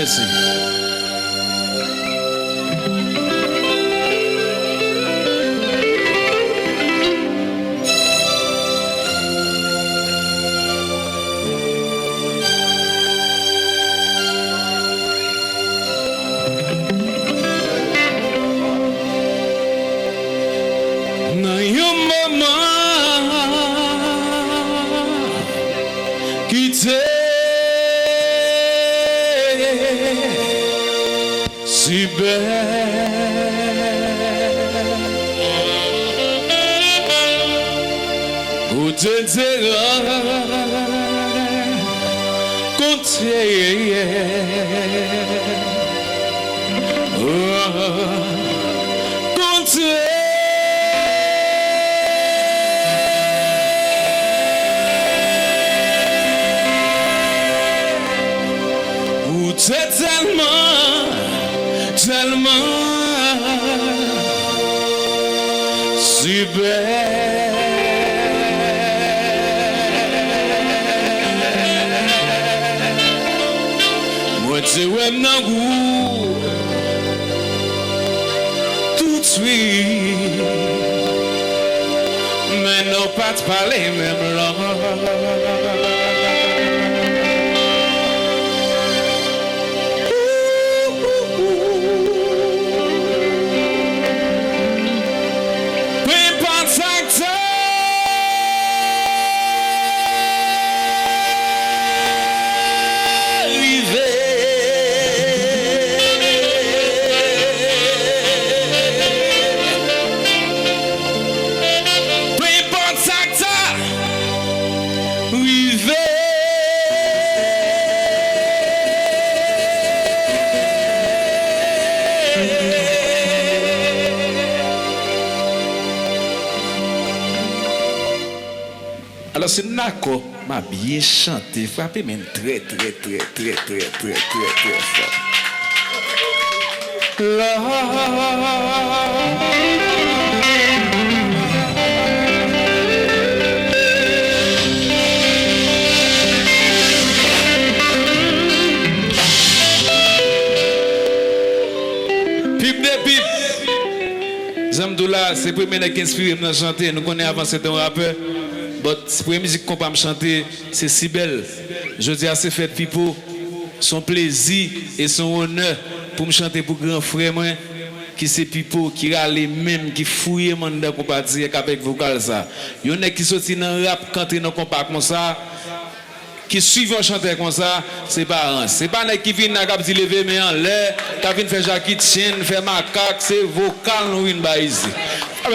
Merci. Nan yon maman qui te si belle, ou te dira c'est tellement si belle. Moi tu aimes dans goût tout de suite, mais non pas te parler même langue. Alors c'est Nako m'a bien chanté, frappé même très fort. Pip de pip. Zamdoula, c'est le premier qui inspire à chanter. Nous connaissons avant c'était un rappeur. La première musique qu'on peut me chanter, c'est si belle. Je dis à ces fêtes Pipo, son plaisir et son honneur pour me chanter pour grand frère moi, qui c'est Pipo, qui a les mêmes, qui fouille mon compagnie avec vocal ça. Il y en a qui sortent dans le rap, canter dans le compas comme ça, qui suivent un chanteur comme ça, c'est pas un. C'est pas un qui vient à se lever mais en l'air, qui vient faire Jackie Chan, faire macaque, c'est vocal nous une ici.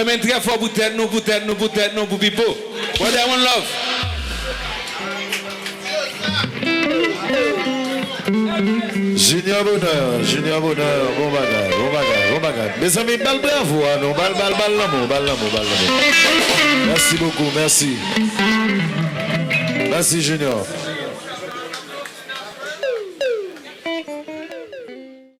Mais très fort pour tête nous, pour Pipo. What I want love. Junior bonheur, bon bagage. Mes amis, balle bravo, non, balle l'amour. Merci beaucoup, merci. Merci Junior.